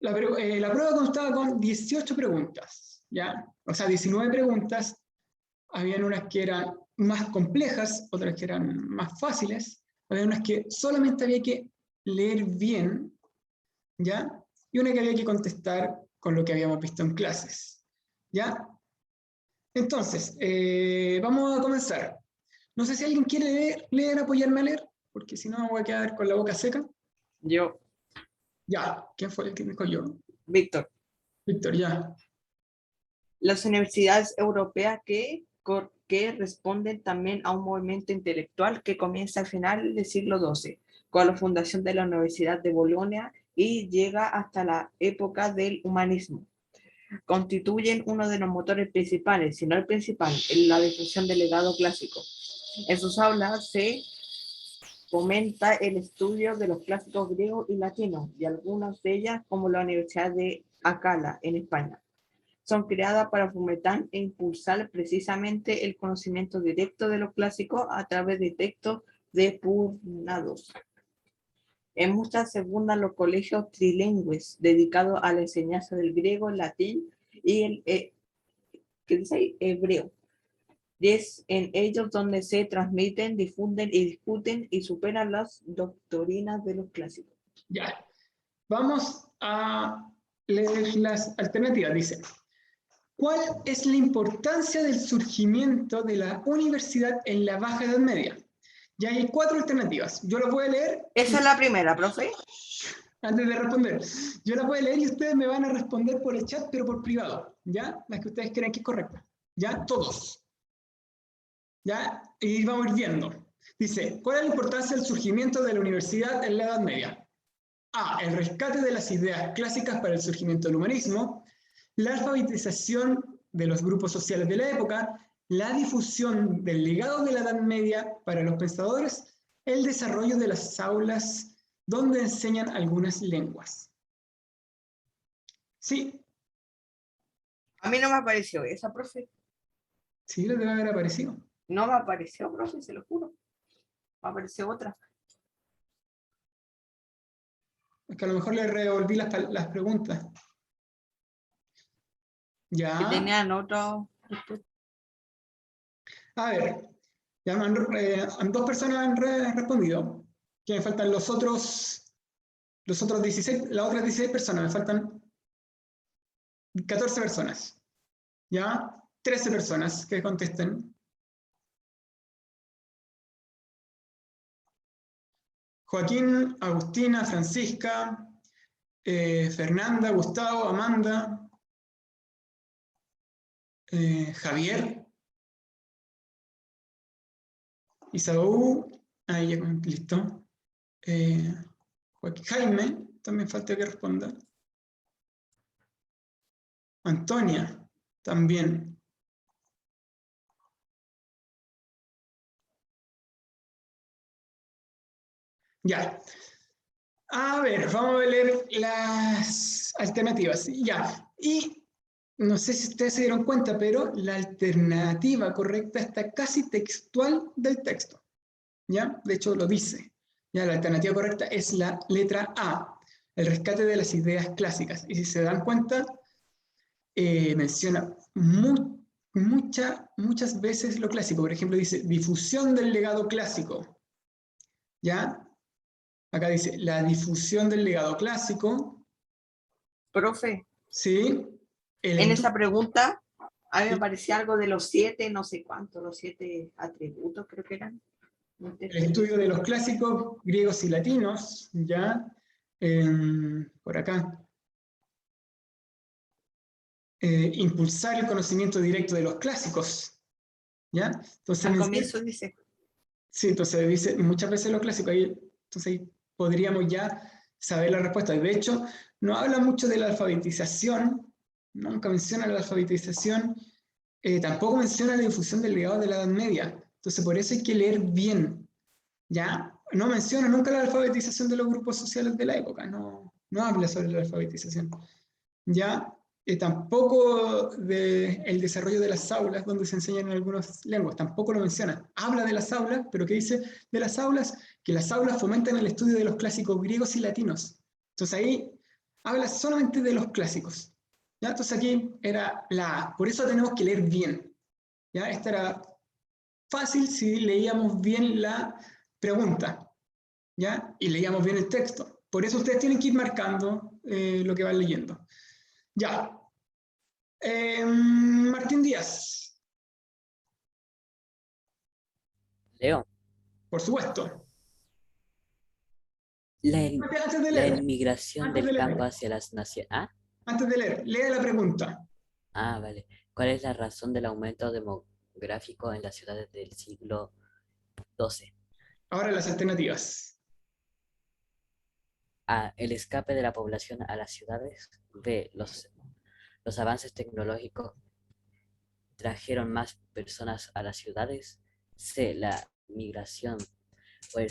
La prueba constaba con 18 preguntas, ¿ya? O sea, 19 preguntas. Habían unas que eran más complejas, otras que eran más fáciles. Había unas que solamente había que leer bien, ¿ya? Y una que había que contestar con lo que habíamos visto en clases, ¿ya? Entonces, vamos a comenzar. No sé si alguien quiere apoyarme a leer, porque si no me voy a quedar con la boca seca. Yo, Ya, ¿quién fue el que dijo yo? Víctor. Víctor, ya. Las universidades europeas que responden también a un movimiento intelectual que comienza al final del siglo XII, con la fundación de la Universidad de Bolonia y llega hasta la época del humanismo. Constituyen uno de los motores principales, si no el principal, en la difusión del legado clásico. En sus aulas se fomenta el estudio de los clásicos griegos y latinos, y algunas de ellas, como la Universidad de Alcalá, en España, son creadas para fomentar e impulsar precisamente el conocimiento directo de los clásicos a través de textos depurados. En muchas se fundan los colegios trilingües dedicados a la enseñanza del griego, el latín y el hebreo. Y es en ellos donde se transmiten, difunden y discuten y superan las doctrinas de los clásicos. Ya. Vamos a leer las alternativas. Dice, ¿cuál es la importancia del surgimiento de la universidad en la Baja Edad Media? Ya hay 4 alternativas. Yo las voy a leer. Esa es la primera, profe. Antes de responder, yo las voy a leer y ustedes me van a responder por el chat, pero por privado, ¿ya? Las que ustedes creen que es correcta, ¿ya? Todos, ¿ya? Y vamos a ir viendo. Dice, ¿cuál es la importancia del surgimiento de la universidad en la Edad Media? A, el rescate de las ideas clásicas para el surgimiento del humanismo, la alfabetización de los grupos sociales de la época, la difusión del legado de la Edad Media para los pensadores, el desarrollo de las aulas donde enseñan algunas lenguas. Sí. A mí no me apareció esa, profe. Sí, le debe haber aparecido. No me apareció, profe, se lo juro. Me apareció otra. Es que a lo mejor le revolví las preguntas. Ya. Que tenían otro. A ver, ya dos personas han respondido. Que me faltan los otros 16, las otras 16 personas, me faltan 14 personas. ¿Ya? 13 personas que contesten. Joaquín, Agustina, Francisca, Fernanda, Gustavo, Amanda, Javier, Isaú, ahí ya listo. Jaime, también falta que responda. Antonia, también. Ya. A ver, vamos a leer las alternativas. Ya. Y no sé si ustedes se dieron cuenta, pero la alternativa correcta está casi textual del texto. ¿Ya? De hecho, lo dice. Ya, la alternativa correcta es la letra A, el rescate de las ideas clásicas. Y si se dan cuenta, menciona muchas veces lo clásico. Por ejemplo, dice difusión del legado clásico. ¿Ya? Acá dice la difusión del legado clásico. Profe, Sí. en esa pregunta, a mí me Sí. parecía algo de los 7, no sé cuánto, los 7 atributos creo que eran. El estudio de los clásicos griegos y latinos, ¿ya? Por acá. Impulsar el conocimiento directo de los clásicos, ¿ya? Entonces, Al comienzo dice. Sí, entonces dice muchas veces los clásicos, entonces ahí podríamos ya saber la respuesta. De hecho, no habla mucho de la alfabetización, nunca menciona la alfabetización, tampoco menciona la difusión del legado de la Edad Media. Entonces, por eso hay que leer bien, ¿ya? No menciona nunca la alfabetización de los grupos sociales de la época, no habla sobre la alfabetización, ¿ya? Tampoco del desarrollo de las aulas donde se enseñan algunas lenguas, tampoco lo menciona. Habla de las aulas, pero ¿qué dice de las aulas? Que las aulas fomentan el estudio de los clásicos griegos y latinos. Entonces ahí habla solamente de los clásicos. ¿Ya? Entonces aquí era la A. Por eso tenemos que leer bien. ¿Ya? Esta era fácil si leíamos bien la pregunta. ¿Ya? Y leíamos bien el texto. Por eso ustedes tienen que ir marcando lo que van leyendo. Ya. Martín Díaz, Leo, por supuesto. la, Antes de la leer, inmigración antes de del campo leer, hacia las naciones. antes de leer, lea la pregunta. Vale. ¿Cuál es la razón del aumento demográfico en las ciudades del siglo XII? Ahora las alternativas. A. El escape de la población a las ciudades. B. Los avances tecnológicos trajeron más personas a las ciudades. C. La migración o el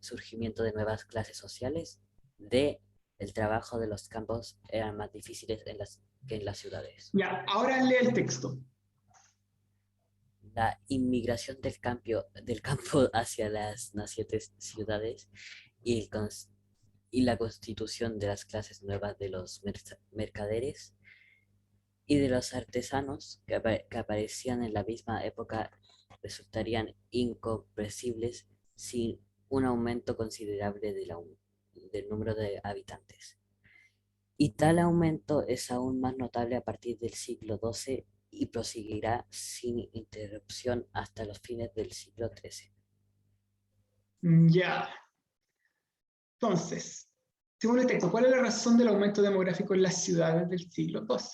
surgimiento de nuevas clases sociales. D. El trabajo de los campos eran más difíciles que en las ciudades. Ya, ahora lee el texto. La inmigración del campo hacia las nacientes ciudades y, y la constitución de las clases nuevas de los mercaderes y de los artesanos que aparecían en la misma época resultarían incomprensibles sin un aumento considerable del número de habitantes. Y tal aumento es aún más notable a partir del siglo XII y proseguirá sin interrupción hasta los fines del siglo XIII. Ya. Entonces, según el texto, ¿cuál es la razón del aumento demográfico en las ciudades del siglo XII?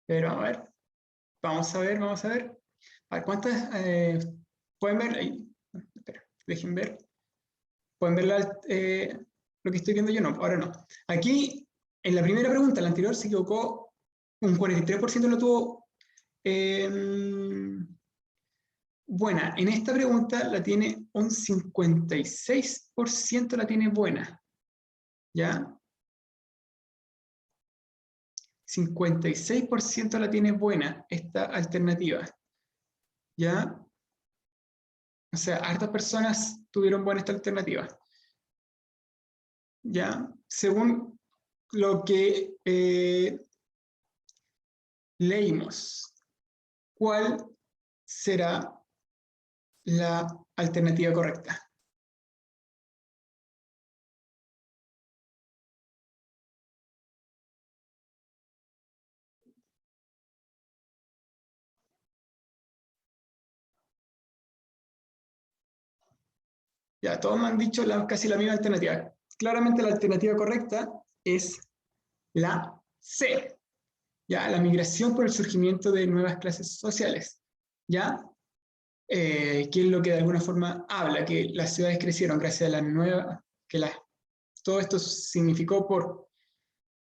Pero a ver, vamos a ver, vamos a ver. A ver, ¿cuántas pueden ver? Ahí, espera, dejen ver. ¿Pueden ver lo que estoy viendo yo? No, ahora no. Aquí, en la primera pregunta, la anterior se equivocó, un 43% lo tuvo buena. En esta pregunta la tiene un 56% la tiene buena. ¿Ya? 56% la tiene buena esta alternativa. ¿Ya? O sea, hartas personas tuvieron buena esta alternativa. ¿Ya? Según lo que leímos, ¿cuál será la alternativa correcta? Ya, todos me han dicho casi la misma alternativa. Claramente la alternativa correcta es la C. ¿Ya? La migración por el surgimiento de nuevas clases sociales. ¿Ya? Que es lo que de alguna forma habla, que las ciudades crecieron gracias a las nuevas, todo esto significó por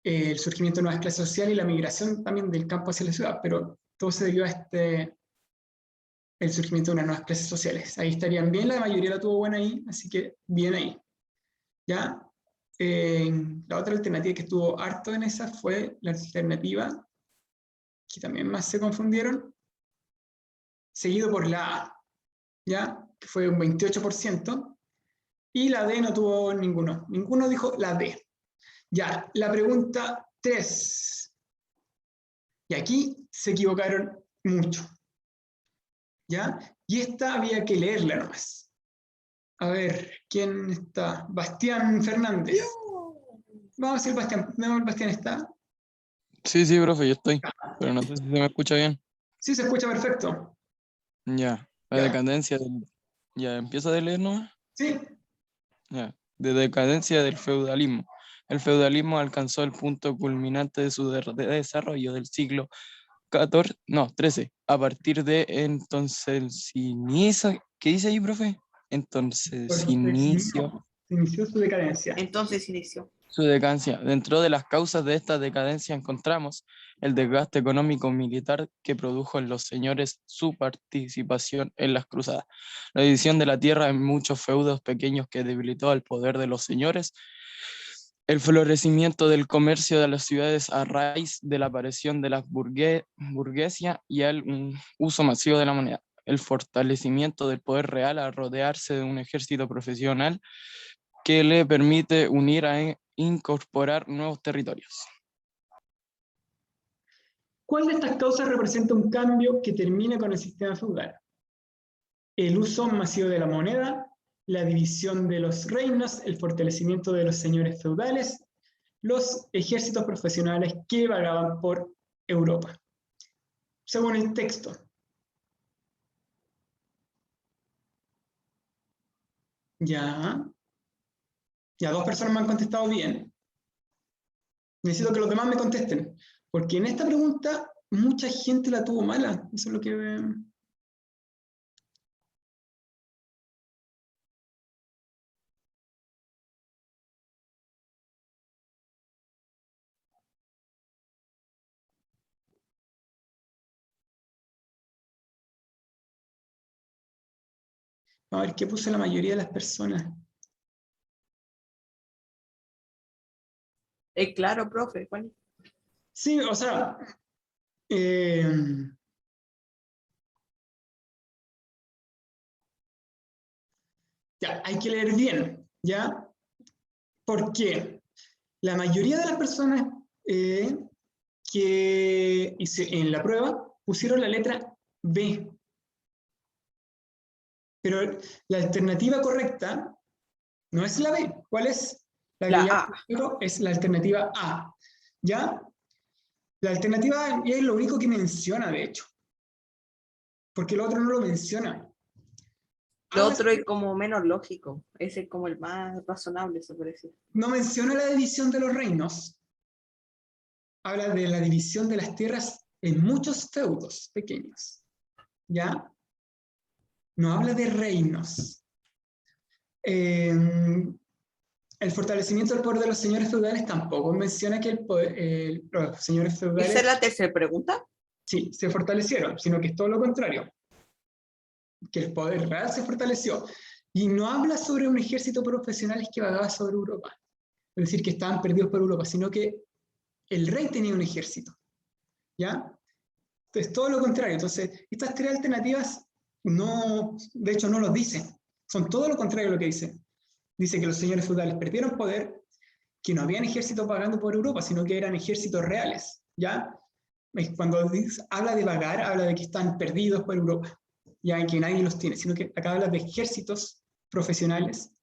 el surgimiento de nuevas clases sociales y la migración también del campo hacia la ciudad, pero todo se debió a el surgimiento de unas nuevas clases sociales. Ahí estarían bien, la mayoría la tuvo buena ahí, así que bien ahí. ¿Ya? La otra alternativa que estuvo harto en esa fue la alternativa, que también más se confundieron, seguido por la A, ¿ya? Que fue un 28%, y la D no tuvo ninguno. Ninguno dijo la D. Ya, la pregunta 3. Y aquí se equivocaron mucho. ¿Ya? Y esta había que leerla nomás. A ver, ¿quién está? Bastián Fernández. Vamos a decir Bastián. ¿No, Bastián está? Sí, sí, profe, yo estoy. Pero no sé si se me escucha bien. Sí, se escucha perfecto. Ya. La Ya. decadencia del... Ya, empieza de leer nomás. Sí. Ya. De decadencia del feudalismo. El feudalismo alcanzó el punto culminante de su desarrollo del siglo XIV, no, XIII. A partir de entonces inicia... ¿Qué dice ahí, profe? Entonces inicio Se inició su decadencia. Entonces inició. su decadencia. Dentro de las causas de esta decadencia encontramos el desgaste económico militar que produjo en los señores su participación en las cruzadas, la división de la tierra en muchos feudos pequeños que debilitó el poder de los señores, El florecimiento del comercio de las ciudades a raíz de la aparición de la burguesía y el uso masivo de la moneda. El fortalecimiento del poder real al rodearse de un ejército profesional que le permite unir e incorporar nuevos territorios. ¿Cuál de estas causas representa un cambio que termine con el sistema feudal? El uso masivo de la moneda, la división de los reinos, el fortalecimiento de los señores feudales, los ejércitos profesionales que vagaban por Europa. Según el texto. Ya. Ya, 2 personas me han contestado bien. Necesito que los demás me contesten. Porque en esta pregunta mucha gente la tuvo mala. Eso es lo que... A ver, ¿qué puso la mayoría de las personas? Claro, profe, Juan. Sí, o sea... ya, hay que leer bien, ¿ya? Porque la mayoría de las personas que hice en la prueba pusieron la letra B. Pero la alternativa correcta no es la B. ¿Cuál es? La que La ya A. es la alternativa A. ¿Ya? La alternativa A es lo único que menciona, de hecho. Porque el otro no lo menciona. Lo otro es como menos lógico. Ese es como el más razonable, se parece. No menciona la división de los reinos. Habla de la división de las tierras en muchos feudos pequeños. ¿Ya? No habla de reinos. El fortalecimiento del poder de los señores feudales tampoco menciona que los señores feudales... ¿Esa es la tercera pregunta? Sí, se fortalecieron, sino que es todo lo contrario. Que el poder real se fortaleció. Y no habla sobre un ejército profesional que vagaba sobre Europa. Es decir, que estaban perdidos por Europa, sino que el rey tenía un ejército. ¿Ya? Entonces, todo lo contrario. Entonces, estas 3 alternativas, no, de hecho, no los dicen. Son todo lo contrario a lo que dicen. Dice que los señores feudales perdieron poder, que no habían ejércitos vagando por Europa, sino que eran ejércitos reales. ¿Ya? Cuando habla de vagar, habla de que están perdidos por Europa. Ya en que nadie los tiene, sino que acá habla de ejércitos profesionales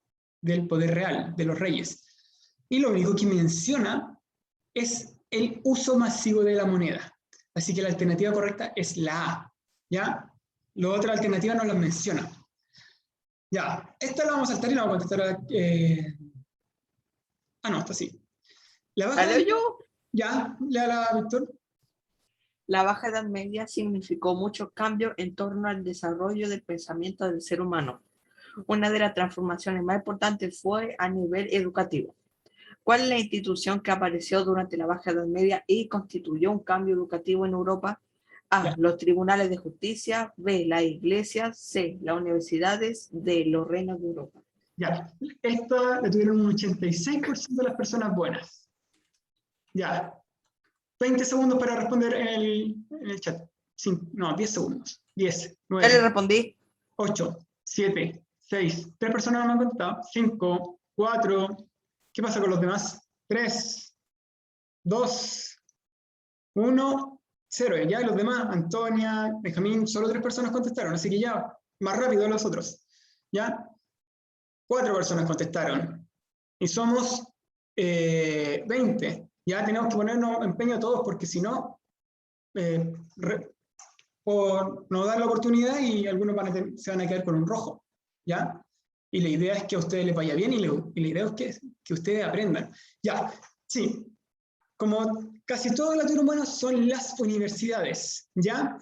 del poder real, de los reyes. Y lo único que menciona es el uso masivo de la moneda. Así que la alternativa correcta es la A. ¿Ya? La otra alternativa no la menciona. Ya, esta la vamos a saltar y la vamos a contestar. No, esta sí. ¿La leo yo? Ya, léala, Víctor. La Baja Edad Media significó muchos cambios en torno al desarrollo del pensamiento del ser humano. Una de las transformaciones más importantes fue a nivel educativo. ¿Cuál es la institución que apareció durante la Baja Edad Media y constituyó un cambio educativo en Europa? A. Ya. Los tribunales de justicia. B. Las iglesias. C. Las universidades. D. Los reinos de Europa. Ya, esta le tuvieron un 86% de las personas buenas. Ya, 20 segundos para responder en el chat. 10 segundos. 10, Ya le 9, respondí. 8, 7, 6. 3 personas no me han contestado. 5, 4. ¿Qué pasa con los demás? 3, 2, 1, 0. Ya los demás, Antonia, Benjamín, solo 3 personas contestaron. Así que ya, más rápido los otros. ¿Ya? 4 personas contestaron. Y somos 20. Ya tenemos que ponernos empeño todos, porque si no, por no dar la oportunidad y algunos se van a quedar con un rojo. ¿Ya? Y la idea es que a ustedes les vaya bien y la idea es que ustedes aprendan. Ya, sí. Como casi todo el latino humano son las universidades. ¿Ya?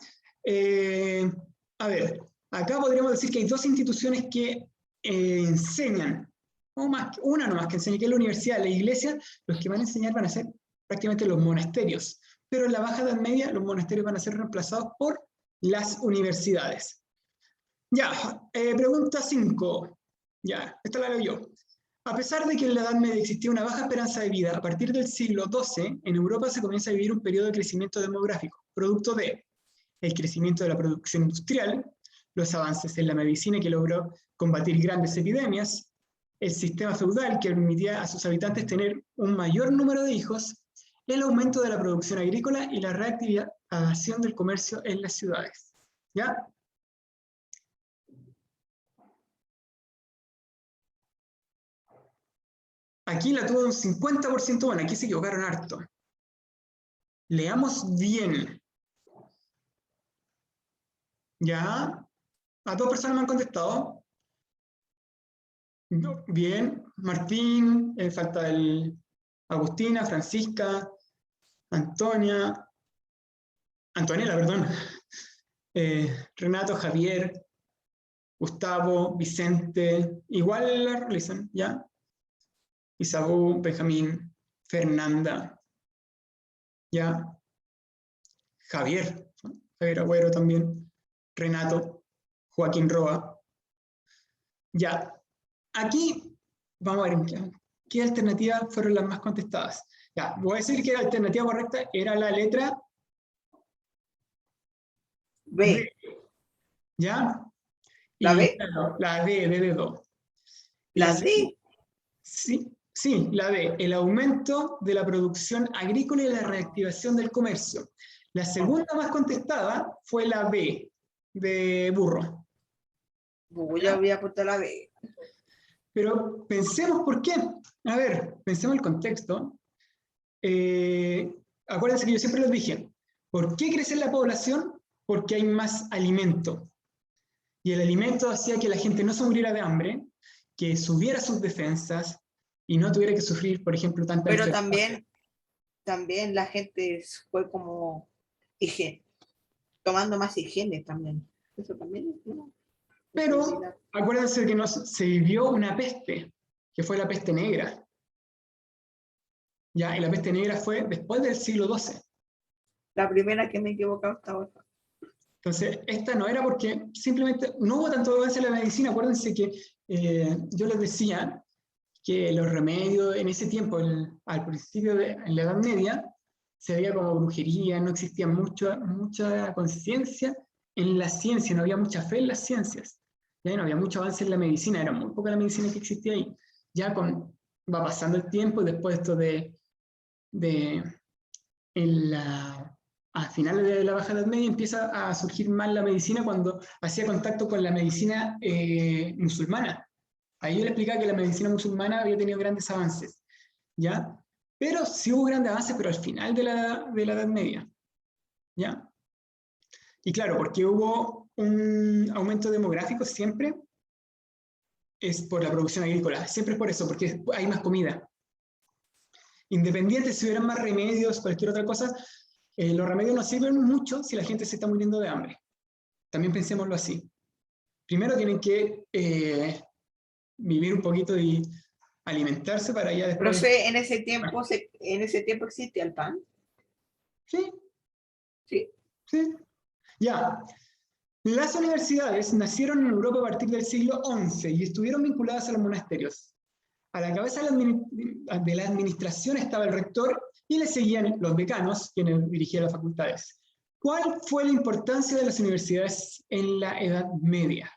A ver, acá podríamos decir que hay 2 instituciones que enseñan, o más, una nomás que enseña, que es la universidad, la iglesia. Los que van a enseñar van a ser prácticamente los monasterios, pero en la Baja Edad Media los monasterios van a ser reemplazados por las universidades. Ya, pregunta 5, ya, esta la leo yo. A pesar de que en la Edad Media existía una baja esperanza de vida, a partir del siglo XII, en Europa se comienza a vivir un periodo de crecimiento demográfico, producto de el crecimiento de la producción industrial, los avances en la medicina que logró combatir grandes epidemias, el sistema feudal que permitía a sus habitantes tener un mayor número de hijos, el aumento de la producción agrícola y la reactivación del comercio en las ciudades. ¿Ya? Aquí la tuvo un 50% buena, aquí se equivocaron harto. Leamos bien. ¿Ya? A 2 personas me han contestado. Bien. Martín, falta el Agustina, Francisca, Antonella, perdón. Renato, Javier, Gustavo, Vicente, igual la realizan, ¿ya? Isabú, Benjamín, Fernanda, ¿ya? Javier Agüero también, Renato, Joaquín Roa. Ya, aquí vamos a ver qué alternativas fueron las más contestadas. Ya, voy a decir que la alternativa correcta era la letra B. ¿Ya? ¿La Y, B? claro, la D, de dedo. ¿La D? Sí, la D, el aumento de la producción agrícola y la reactivación del comercio. La segunda más contestada fue la B, de burro. Yo voy a apuntar la B. Pero pensemos por qué. A ver, pensemos el contexto. Acuérdense que yo siempre les dije, ¿por qué crece la población? Porque hay más alimento. Y el alimento hacía que la gente no se muriera de hambre, que subiera sus defensas y no tuviera que sufrir, por ejemplo, tanta Pero enfermedad. también la gente fue como higiene, tomando más higiene también. Eso también es una Pero posibilidad. acuérdense que se vivió una peste, que fue la peste negra. ¿Ya? Y la peste negra fue después del siglo XII. La primera que me he equivocado hasta ahora. Entonces, esta no era porque simplemente no hubo tanto avance en la medicina. Acuérdense que yo les decía que los remedios en ese tiempo, al principio en la Edad Media, se veía como brujería, no existía mucha conciencia en la ciencia, no había mucha fe en las ciencias, ¿ya? No había mucho avance en la medicina, era muy poca la medicina que existía ahí. Ya va pasando el tiempo y después esto a finales de la Baja Edad Media empieza a surgir más la medicina cuando hacía contacto con la medicina musulmana. Ahí yo le explicaba que la medicina musulmana había tenido grandes avances, ¿ya? Pero sí hubo grandes avances, pero al final de la Edad Media, ¿ya? Y claro, porque hubo un aumento demográfico siempre, es por la producción agrícola, siempre es por eso, porque hay más comida. Independiente si hubieran más remedios, cualquier otra cosa, los remedios no sirven mucho si la gente se está muriendo de hambre. También pensémoslo así. Primero tienen que vivir un poquito y alimentarse para ya después... Profe, en ese tiempo existía el pan. Sí, Sí. sí. Ya. Las universidades nacieron en Europa a partir del siglo XI y estuvieron vinculadas a los monasterios. A la cabeza de la administración estaba el rector y le seguían los decanos, quienes dirigían las facultades. ¿Cuál fue la importancia de las universidades en la Edad Media?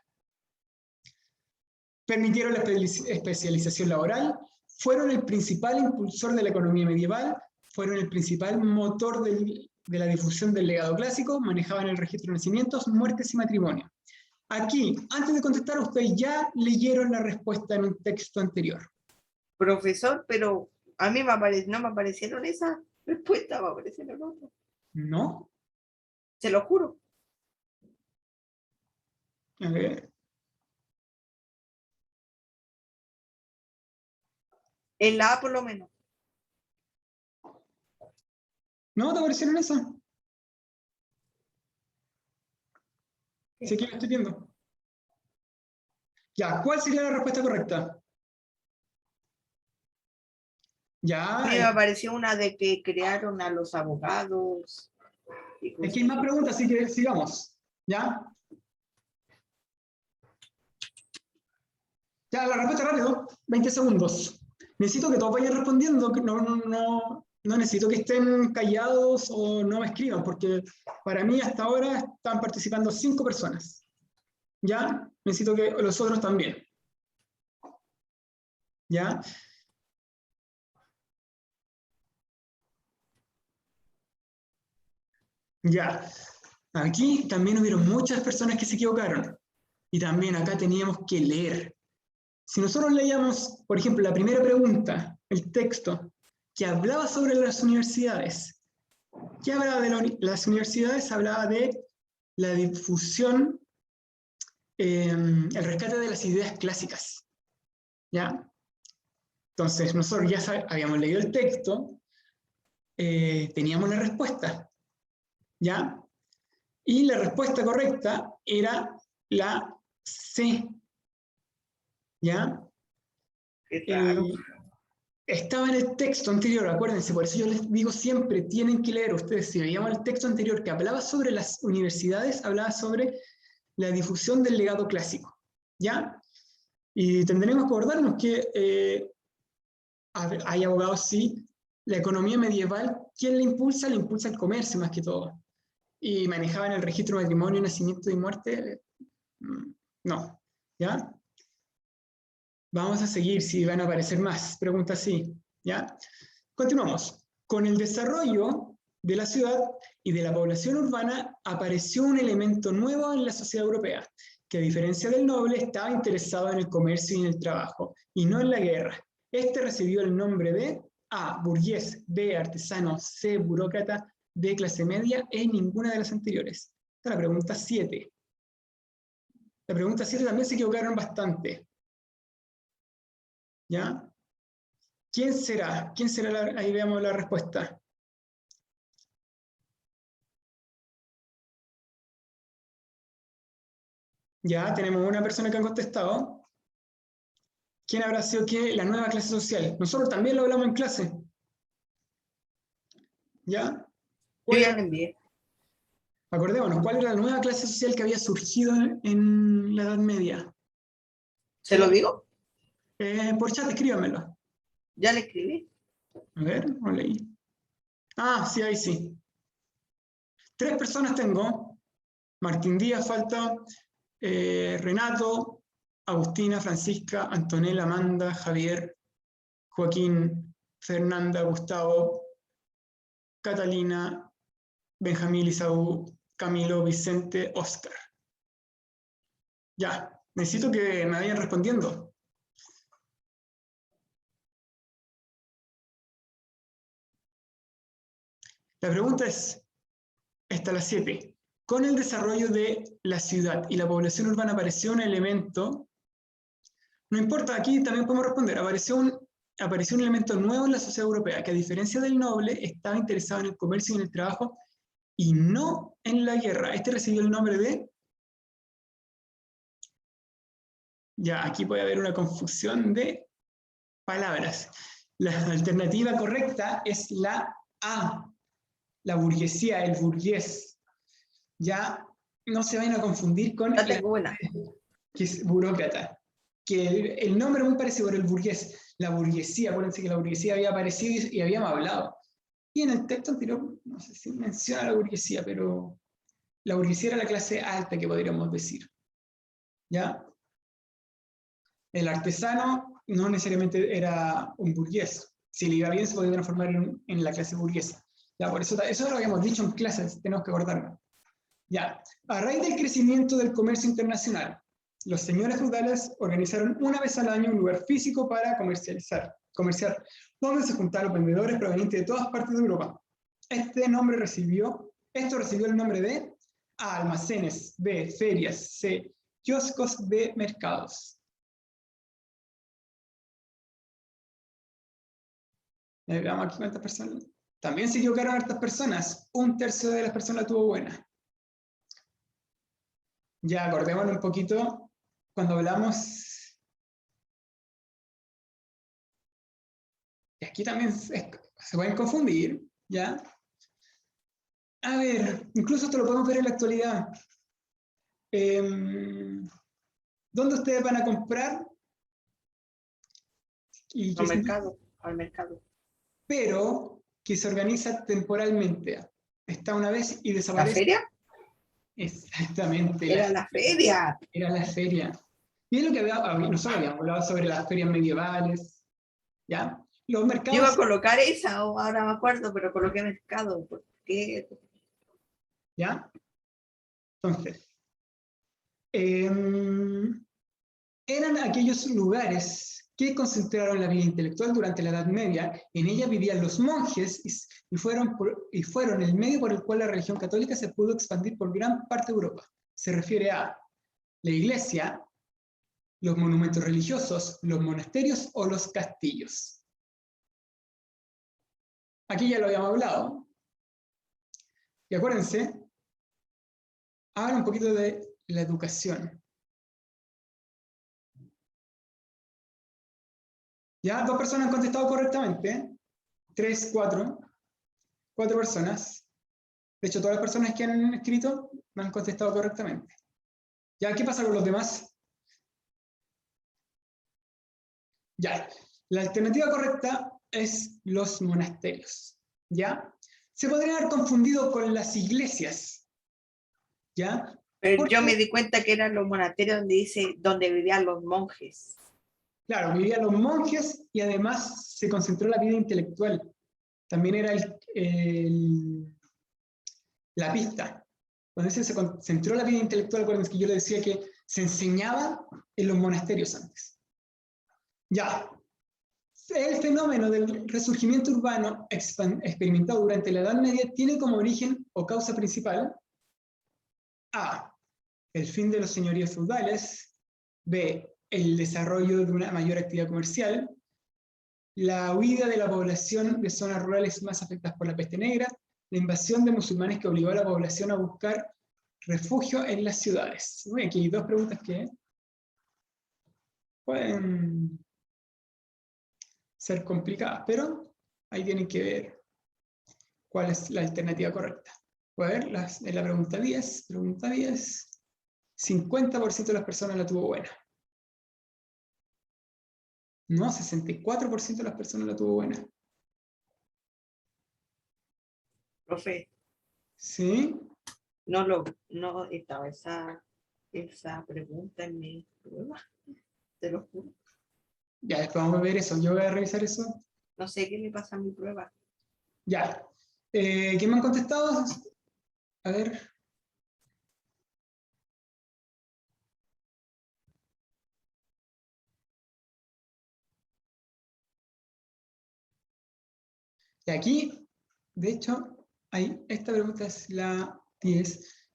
Permitieron la especialización laboral, fueron el principal impulsor de la economía medieval, fueron el principal motor de la difusión del legado clásico, manejaban el registro de nacimientos, muertes y matrimonio. Aquí, antes de contestar, ustedes ya leyeron la respuesta en un texto anterior. Profesor, pero a mí no me aparecieron esas respuestas, me aparecieron otras. ¿No? Se lo juro. A ver. En la A por lo menos. ¿No te aparecieron esas? Sí, que lo estoy viendo. Ya, ¿cuál sería la respuesta correcta? Ya, A mí me apareció una de que crearon a los abogados. aquí hay más preguntas, así que sigamos. ¿Ya? Ya, la respuesta rápido, 20 segundos. Necesito que todos vayan respondiendo, que no necesito que estén callados o no me escriban, porque para mí hasta ahora están participando 5 personas. ¿Ya? Necesito que los otros también. ¿Ya? Ya. Aquí también hubieron muchas personas que se equivocaron. Y también acá teníamos que leer. Si nosotros leíamos, por ejemplo, la primera pregunta, el texto, que hablaba sobre las universidades. ¿Qué hablaba de las universidades? Hablaba de la difusión, el rescate de las ideas clásicas. ¿Ya? Entonces, nosotros ya habíamos leído el texto, teníamos la respuesta. ¿Ya? Y la respuesta correcta era la C. ¿Ya? Qué raro. Estaba en el texto anterior, acuérdense, por eso yo les digo siempre, tienen que leer ustedes, si veíamos el texto anterior que hablaba sobre las universidades, hablaba sobre la difusión del legado clásico, ¿ya? Y tendremos que acordarnos que hay abogados, sí, la economía medieval, ¿quién la impulsa? La impulsa el comercio más que todo. Y manejaban el registro de matrimonio, nacimiento y muerte, no, ¿ya? Vamos a seguir si van a aparecer más preguntas así, ¿ya? Continuamos. Con el desarrollo de la ciudad y de la población urbana apareció un elemento nuevo en la sociedad europea, que a diferencia del noble estaba interesado en el comercio y en el trabajo, y no en la guerra. Este recibió el nombre de A, burgués, B, artesano, C, burócrata, D, clase media, E, ninguna de las anteriores. Esta es la pregunta 7. La pregunta 7 también se equivocaron bastante. ¿Ya? ¿Quién será? ¿Quién será? Ahí veamos la respuesta. Ya tenemos una persona que ha contestado. ¿Quién habrá sido qué? La nueva clase social. Nosotros también lo hablamos en clase. ¿Ya? Yo ya lo envié. Acordémonos, ¿cuál era la nueva clase social que había surgido en la Edad Media? ¿Se lo digo? Por chat, escríbamelo. Ya le escribí. A ver, no leí. Ah, sí, ahí sí. 3 personas tengo. Martín Díaz falta, Renato, Agustina, Francisca, Antonella, Amanda, Javier, Joaquín, Fernanda, Gustavo, Catalina, Benjamín, Isaú, Camilo, Vicente, Oscar. Ya, necesito que me vayan respondiendo. La pregunta es, esta la 7. Con el desarrollo de la ciudad y la población urbana apareció un elemento, no importa, aquí también podemos responder, apareció un elemento nuevo en la sociedad europea, que a diferencia del noble, estaba interesado en el comercio y en el trabajo, y no en la guerra. Este recibió el nombre de... Ya, aquí puede haber una confusión de palabras. La alternativa correcta es la A, la burguesía, el burgués. Ya no se vayan a confundir con Ya tengo una. que es burócrata. Que el nombre es muy parecido por el burgués. La burguesía, acuérdense que la burguesía había aparecido y habíamos hablado. Y en el texto anterior, no sé si menciona la burguesía, pero la burguesía era la clase alta que podríamos decir. ¿Ya? El artesano no necesariamente era un burgués. Si le iba bien, se podía transformar en la clase burguesa. Ya, por eso lo habíamos dicho en clases, tenemos que acordarnos. Ya, a raíz del crecimiento del comercio internacional, los señores feudales organizaron una vez al año un lugar físico para comerciar, donde se juntaron vendedores provenientes de todas partes de Europa. Esto recibió el nombre de A, almacenes, B, ferias, C, kioscos, D, mercados. Veamos aquí cuántas personas. También se equivocaron hartas personas. 1/3 de las personas tuvo buena. Ya acordémonos un poquito cuando hablamos. Y aquí también se pueden confundir, ¿ya? A ver, incluso esto lo podemos ver en la actualidad. ¿Dónde ustedes van a comprar y Al mercado, al mercado. pero que se organiza temporalmente. Está una vez y ¿La desaparece. feria? Exactamente. Era la feria. Era la feria. Y es lo que nosotros habíamos hablado sobre las ferias medievales, ¿ya? Los Yo iba mercados, a colocar esa, o ahora me acuerdo, pero coloqué mercado. Porque ¿ya? Entonces, eran aquellos lugares que concentraron la vida intelectual durante la Edad Media. En ella vivían los monjes y fueron el medio por el cual la religión católica se pudo expandir por gran parte de Europa. Se refiere a la iglesia, los monumentos religiosos, los monasterios o los castillos. Aquí ya lo habíamos hablado. Y acuérdense, habla un poquito de la educación. Ya, 2 personas han contestado correctamente. 3, 4. 4 personas. De hecho, todas las personas que han escrito me han contestado correctamente. ¿Ya? ¿Qué pasa con los demás? Ya. La alternativa correcta es los monasterios. ¿Ya? Se podrían haber confundido con las iglesias. ¿Ya? pero Porque, yo me di cuenta que eran los monasterios donde dice donde vivían los monjes. claro, vivían los monjes y además se concentró la vida intelectual. También era la pista. Cuando se concentró la vida intelectual, acuérdense que yo le decía que se enseñaba en los monasterios antes. Ya. El fenómeno del resurgimiento urbano experimentado durante la Edad Media tiene como origen o causa principal A. El fin de los señoríos feudales. B. El desarrollo de una mayor actividad comercial. La huida de la población de zonas rurales más afectadas por la peste negra. La invasión de musulmanes que obligó a la población a buscar refugio en las ciudades. Bueno, aquí hay 2 preguntas que pueden ser complicadas, pero ahí tienen que ver cuál es la alternativa correcta. A ver, en la pregunta 10, 50% de las personas la tuvo buena. No, 64% de las personas la tuvo buena. Profe, ¿Sí? no estaba esa pregunta en mi prueba, te lo juro. Ya, después vamos a ver eso. Yo voy a revisar eso. No sé qué le pasa a mi prueba. Ya. ¿Quién me han contestado? A ver. Y aquí, de hecho, esta pregunta es la 10.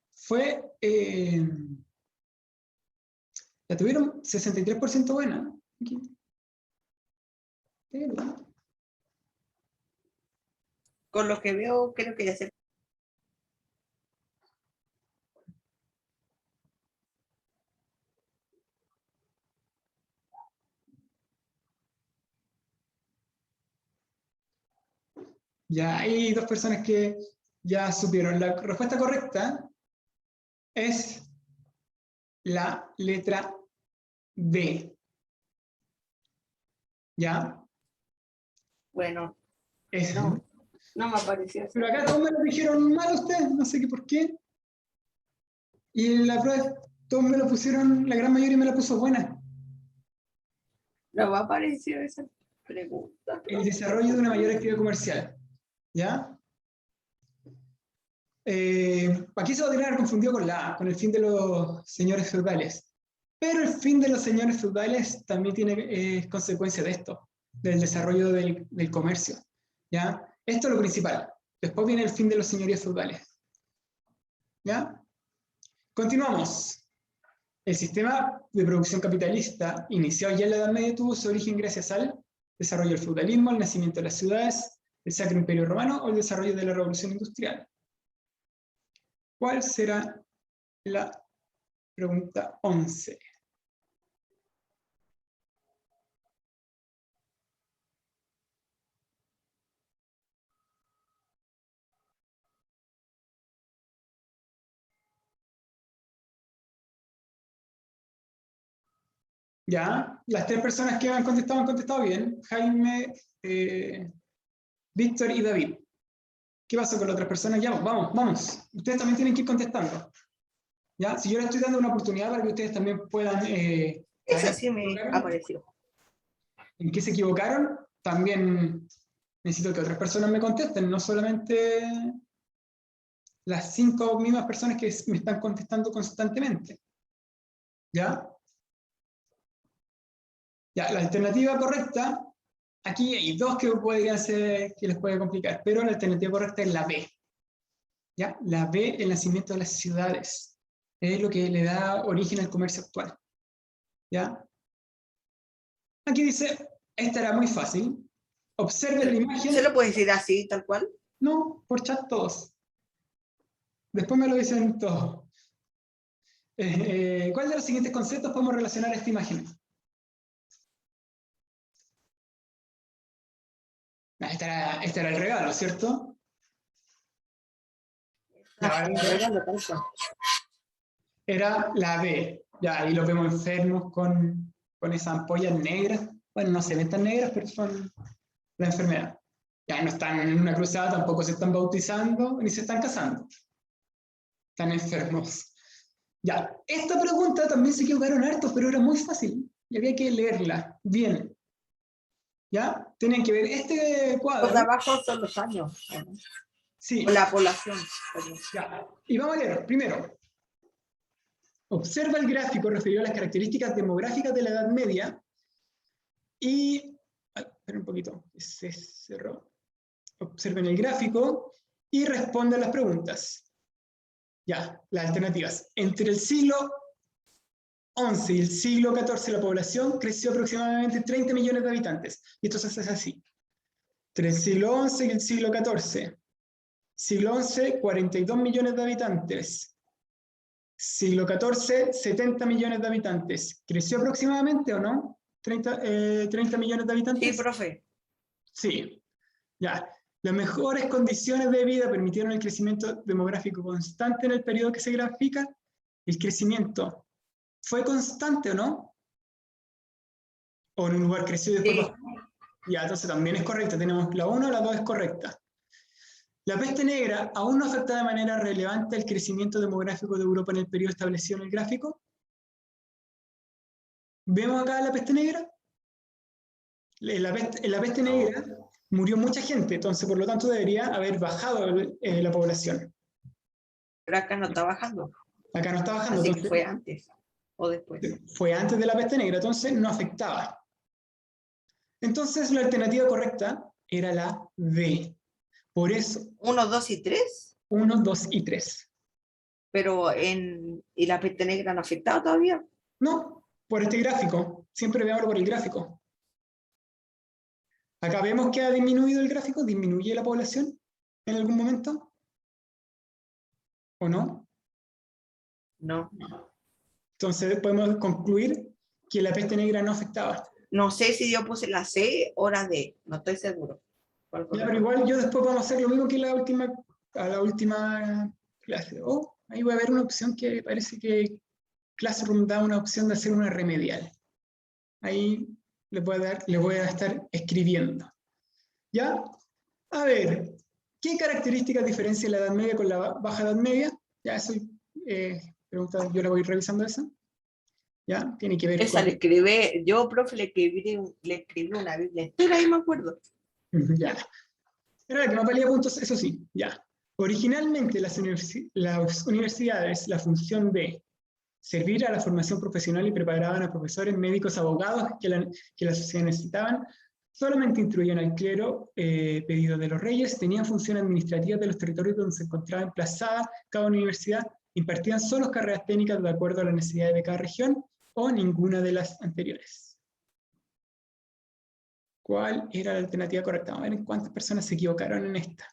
La tuvieron 63% buena. Aquí. Pero, Con lo que veo, creo que ya sé. ya hay 2 personas que ya supieron. La respuesta correcta es la letra D. ¿Ya? Bueno, Es, no me apareció pero esa. acá todos me lo dijeron mal a ustedes, no sé qué por qué. Y en la prueba todos me lo pusieron, la gran mayoría me la puso buena. No me apareció esa pregunta. El desarrollo de una mayor actividad comercial. ¿Ya? Aquí se va a tener confundido con el fin de los señores feudales. Pero el fin de los señores feudales también tiene consecuencia de esto, del desarrollo del comercio. ¿Ya? Esto es lo principal. Después viene el fin de los señoríos feudales. ¿Ya? Continuamos. El sistema de producción capitalista, iniciado ya en la Edad Media, tuvo su origen gracias al desarrollo del feudalismo, el nacimiento de las ciudades, el Sacro Imperio Romano o el desarrollo de la Revolución Industrial. ¿Cuál será la pregunta 11? Ya, las 3 personas que han contestado bien. Jaime, Víctor y David. ¿Qué pasó con las otras personas? Ya, vamos. Ustedes también tienen que ir contestando. ¿Ya? Si yo les estoy dando una oportunidad para que ustedes también puedan Eso saber sí me apareció. en qué se equivocaron, también necesito que otras personas me contesten, no solamente las 5 mismas personas que me están contestando constantemente. ¿Ya? Ya, la alternativa correcta, aquí hay 2 que podrían ser, que les puede complicar, pero la alternativa correcta es la B. ¿Ya? La B, el nacimiento de las ciudades. Es lo que le da origen al comercio actual. ¿Ya? Aquí dice, esta era muy fácil. Observen la imagen. ¿Se lo puedes decir así, tal cual? No, por chat todos. Después me lo dicen todos. ¿Cuál de los siguientes conceptos podemos relacionar a esta imagen? Este era el regalo, ¿cierto? Era la B. Ya, ahí los vemos enfermos con esas ampollas negras. Bueno, no se ven tan negras, pero son la enfermedad. Ya no están en una cruzada, tampoco se están bautizando, ni se están casando. Están enfermos. Ya, esta pregunta también se equivocaron harto, pero era muy fácil y había que leerla bien. ¿Ya? Tienen que ver este cuadro. Los de abajo son los años. Sí. O la población. Ya. Y vamos a leer. Primero, observa el gráfico referido a las características demográficas de la Edad Media y... espera un poquito, se cerró. Observen el gráfico y respondan las preguntas. Ya, las alternativas. Entre el siglo XI y el siglo XIV la población creció aproximadamente 30 millones de habitantes. Y esto se hace así. Entre el siglo XI y el siglo XIV. Siglo XI, 42 millones de habitantes. Siglo XIV, 70 millones de habitantes. ¿Creció aproximadamente o no? 30 millones de habitantes. Sí, profe. Sí. Ya. Las mejores condiciones de vida permitieron el crecimiento demográfico constante en el periodo que se grafica. El crecimiento fue constante o no? ¿O en un lugar creció y después bajó? Ya, entonces también es correcta. Tenemos la 1, la 2 es correcta. La peste negra aún no afecta de manera relevante el crecimiento demográfico de Europa en el periodo establecido en el gráfico. ¿Vemos acá la peste negra? En la peste negra murió mucha gente, entonces por lo tanto debería haber bajado la población. Pero acá no está bajando. Acá no está bajando. Así Entonces, que fue antes o después. fue antes de la peste negra, entonces no afectaba. Entonces la alternativa correcta era la D. Por eso. 1, 2 y 3. 1, 2 y 3. Pero ¿y la peste negra no ha afectado todavía? No, por este gráfico. Siempre veámoslo por el gráfico. Acá vemos que ha disminuido el gráfico, disminuye la población en algún momento. ¿O no? No. Entonces podemos concluir que la peste negra no afectaba. No sé si yo puse la C o la D, no estoy seguro. Ya, pero igual yo después vamos a hacer lo mismo que a la última clase. Oh, ahí va a haber una opción que parece que Classroom da una opción de hacer una remedial. Ahí le voy a estar escribiendo. ¿Ya? A ver, ¿qué características diferencia la Edad Media con la Baja Edad Media? Ya, eso pregunta, yo la voy revisando esa. ¿Ya? Tiene que ver Esa con... le escribí, yo, profe, le escribí una Biblia entera y me acuerdo. Ya. Era la que más valía puntos, eso sí, ya. Originalmente las universidades, la función de servir a la formación profesional y preparaban a profesores, médicos, abogados que la sociedad necesitaban, solamente instruían al clero pedido de los reyes, tenían función administrativa de los territorios donde se encontraba emplazada cada universidad, impartían solo carreras técnicas de acuerdo a las necesidades de cada región o ninguna de las anteriores. ¿Cuál era la alternativa correcta? Vamos a ver en cuántas personas se equivocaron en esta.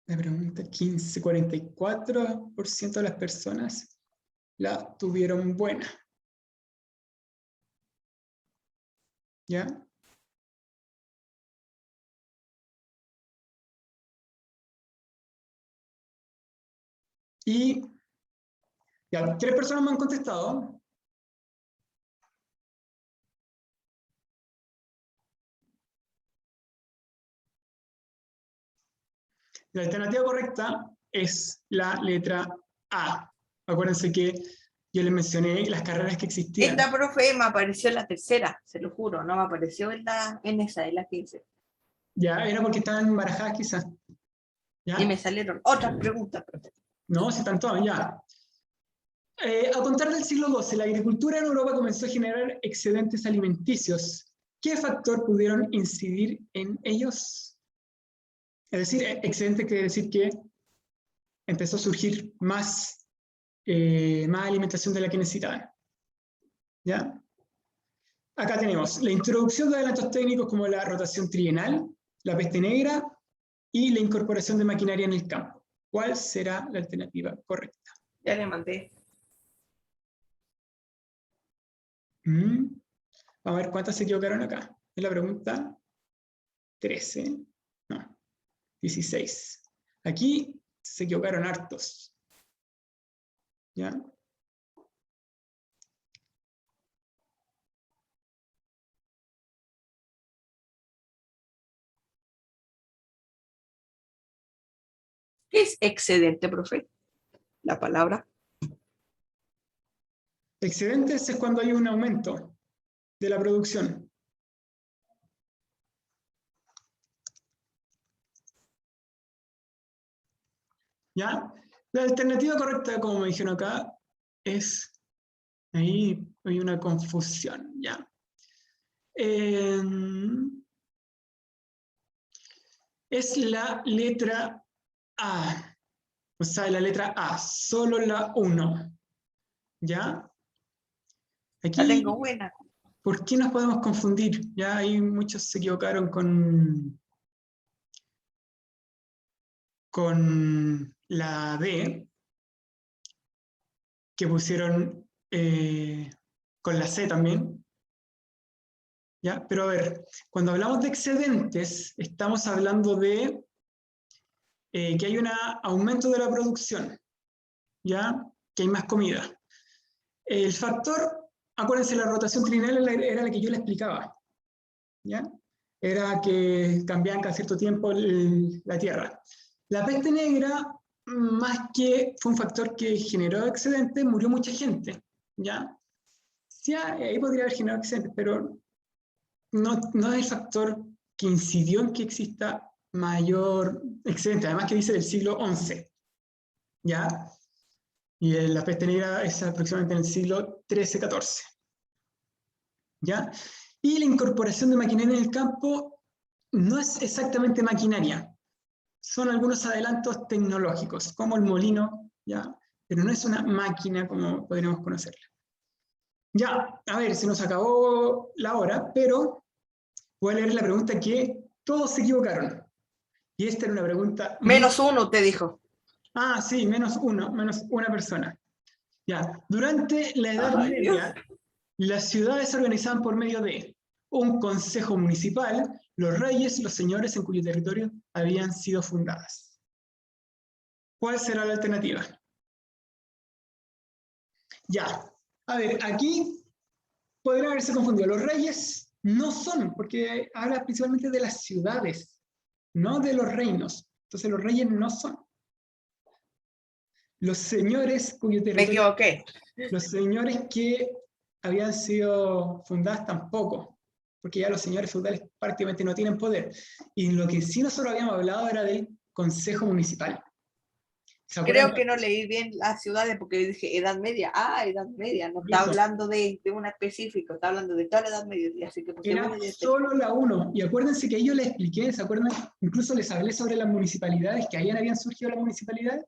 La pregunta 15, 44% de las personas la tuvieron buena. ¿Ya? Y ya, 3 personas me han contestado. La alternativa correcta es la letra A. Acuérdense que yo les mencioné las carreras que existían. Esta profe me apareció en la tercera, se lo juro, no me apareció en esa, en la 15. Ya, era porque estaban barajadas quizás. ¿Ya? Y me salieron otras preguntas, profe. No, si están todas, ya. A contar del siglo XII, la agricultura en Europa comenzó a generar excedentes alimenticios. ¿Qué factor pudieron incidir en ellos? Es decir, excedente quiere decir que empezó a surgir más alimentación de la que necesitaban. ¿Ya? Acá tenemos la introducción de adelantos técnicos como la rotación trienal, la peste negra y la incorporación de maquinaria en el campo. ¿Cuál será la alternativa correcta? Ya le mandé. Vamos a ver cuántas se equivocaron acá. Es la pregunta 13. No, 16. Aquí se equivocaron hartos. ¿Ya? ¿Qué es excedente, profe? La palabra. Excedentes es cuando hay un aumento de la producción. ¿Ya? La alternativa correcta, como me dijeron acá, es... Ahí hay una confusión, ¿ya? Es la letra A. O sea, la letra A, solo la 1. ¿Ya? La Aquí, tengo buena. ¿por qué nos podemos confundir? Ya hay muchos se equivocaron con la D, que pusieron con la C también. ¿Ya? Pero a ver, cuando hablamos de excedentes, estamos hablando de que hay un aumento de la producción, ¿ya? Que hay más comida. El factor, acuérdense, la rotación trienal era la que yo le explicaba, ¿ya? Era que cambiaban cada cierto tiempo la tierra. La peste negra, más que fue un factor que generó excedentes, murió mucha gente, ¿ya? Sí, ahí podría haber generado excedentes, pero no es el factor que incidió en que exista mayor excedente, además que dice del siglo XI, ¿ya? Y la peste negra es aproximadamente en el siglo XIII-XIV, ¿ya? Y la incorporación de maquinaria en el campo no es exactamente maquinaria, son algunos adelantos tecnológicos, como el molino, ¿ya? Pero no es una máquina como podríamos conocerla. Ya, a ver, se nos acabó la hora, pero voy a leer la pregunta que todos se equivocaron. Y esta era una pregunta... -1 te dijo. Ah, sí, menos una persona. Ya, durante la Edad Media, las ciudades se organizaban por medio de un consejo municipal, los reyes, los señores en cuyo territorio habían sido fundadas. ¿Cuál será la alternativa? Ya, a ver, aquí podría haberse confundido. Los reyes no son, porque habla principalmente de las ciudades, no de los reinos. Entonces los reyes no son. Los señores cuyo Me territorio... equivoqué. Los señores que habían sido fundadas tampoco, porque ya los señores feudales prácticamente no tienen poder. Y lo que sí nosotros habíamos hablado era del Consejo Municipal. Creo que no leí bien las ciudades porque dije Edad Media. Ah, Edad Media. No está hablando de una específica, está hablando de toda la Edad Media. Así que era solo la 1. Y acuérdense que yo les expliqué, ¿se acuerdan? Incluso les hablé sobre las municipalidades, que ahí habían surgido las municipalidades.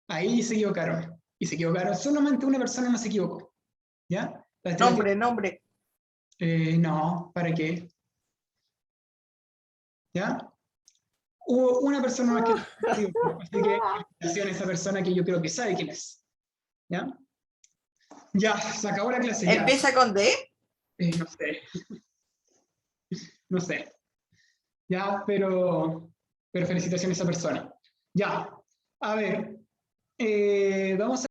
Ahí se equivocaron. Y se equivocaron. Solamente una persona no se equivocó. ¿Ya? Nombre. No, ¿para qué? ¿Ya? Hubo una persona más que se equivocó. Así que, felicitaciones a esa persona que yo creo que sabe quién es. ¿Ya? Ya, se acabó la clase. Ya. ¿Empieza con D? No sé. No sé. Ya, pero felicitaciones a esa persona. Ya. A ver, vamos a